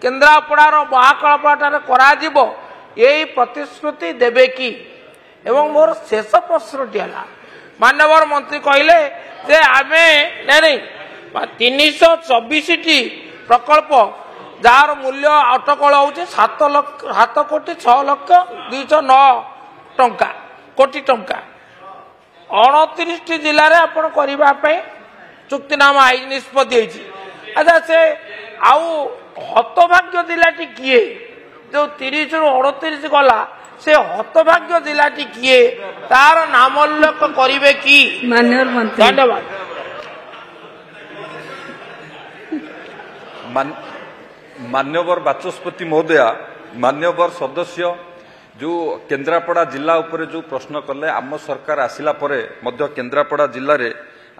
केन्द्रापड़ार महाकल्पटार करा यही प्रतिश्रुति देवे कि एवं मोर शेष प्रश्नटी है माननीय मंत्री कहले जे आमे नहीं 324 प्रकल्प जार मूल्य अटकल होचे 7 कोटी 6 लक्ष 209 टंका कोटी टंका 29 जिले में आपण करने चुक्तिनामा आई निष्पत्ति अच्छा से आउ हतभाग्य जिलाटी किए जो 30 रु 38 गला से हतभाग्य जिलाटी किए तार नाम उल्लेख करेंगे कि धन्यवाद मान्यवर बाचस्पति महोदया मान्यवर सदस्य जो केन्द्रापड़ा जिला उपरे जो प्रश्न कले आम सरकार आसिला परे मध्य केन्द्रापड़ा जिले में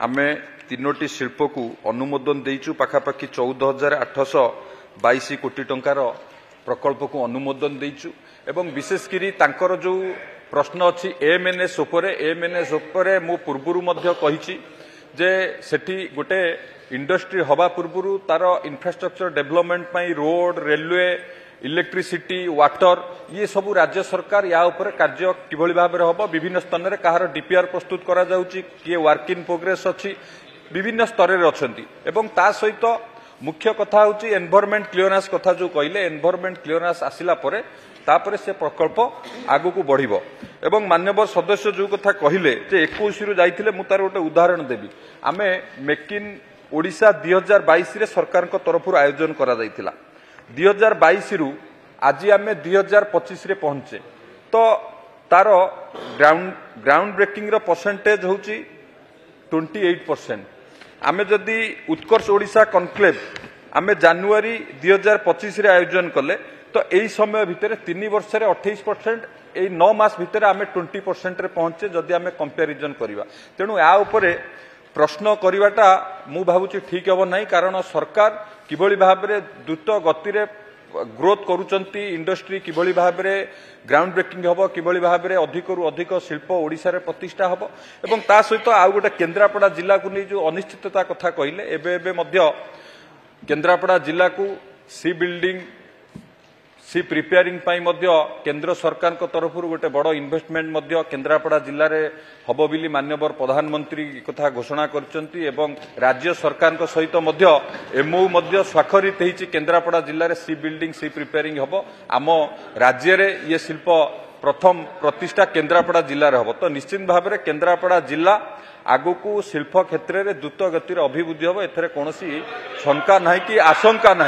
आमे 3टी शिल्प को अनुमोदन देइचु पाखापाखि 14,822 कोटी टंकार प्रकल्प को अनुमोदन देइचु एवं विशेषकर तांकर जो प्रश्न अच्छी एएमएनएस उपरे मु पूर्वरु मध्य कहिछि जे सेठी गोटे इंडस्ट्री हवा पूर्वरु तार इंफ्रास्ट्रक्चर डेवलपमेंट पाई रोड रेलवे इलेक्ट्रिसिटी वाटर ये सबू राज्य सरकार या ऊपर कार्य किभली भाव में हम विभिन्न स्थान में कहार डीपीआर प्रस्तुत करा जाउची किए वर्क इन प्रोग्रेस अच्छी विभिन्न स्तर में अच्छी एवं ता सहित मुख्य कथा हूँ एनवायरमेंट क्लियरेंस कथा जो कहले एनवायरमेंट क्लियरेंस आसिला परे तापरे से प्रकल्प आगु को बढ़िबो एवं मान्यवर सदस्य जो कथा कहले जे 21 रु जाइथिले मु तार गोटे उदाहरण देबी आमे मेक इन ओडिशा 2022 रे सरकार को तरफ आयोजन करा जाइथिला 2022 रु आज आम 2025 रे पहुंचे तो तार ग्राउंड ब्रेकिंग रो परसेंटेज होची 28%। आमे जदि उत्कर्ष ओडिशा कनक्लेव आमे जनवरी 2025 रे आयोजन कले तो यही समय भितर 3 वर्ष रे 28% यही 9 मास भितर आमे 20% रे पहुंचे जदि आमे कंपैरिजन करिवा तेणु या उपरे प्रश्न करवाटा मु भावुची ठीक हम ना कारण सरकार किभली भाव में द्रुत गति रे ग्रोथ करुचंती इंडस्ट्री किभली भाव में ग्राउंड ब्रेकिंग हम किभली भाव में अधिक रु अधिक शिल्प ओडिशा रे प्रतिष्ठा हम एवं ता सहित आउ गोटे केन्द्रापड़ा जिला को नहीं जो अनिश्चितता कथा कहले एबे मध्य केन्द्रापड़ा जिला को सी बिल्डिंग सी प्रिपेयरिंग पाई मध्य केंद्र सरकार को तरफ गोटे बड़ इन्वेस्टमेंट मध्य केन्द्रापड़ा जिले में हम बोली मान्यवर प्रधानमंत्री कथा घोषणा करचंती एवं राज्य सरकार सहित मध्य एमओयू मध्य स्वाक्षरित होती केन्द्रापड़ा जिले में सी बिल्डिंग सी प्रिपेयरिंग हम आम राज्य रे ये शिल्प प्रथम प्रतिष्ठा केन्द्रापड़ा जिले में हम तो निश्चित भाव में केन्द्रापड़ा जिला आगु शिल्प क्षेत्र में द्रुत गतिर अभिवृद्धि हम एथरे कौन शंका ना कि आशंका ना।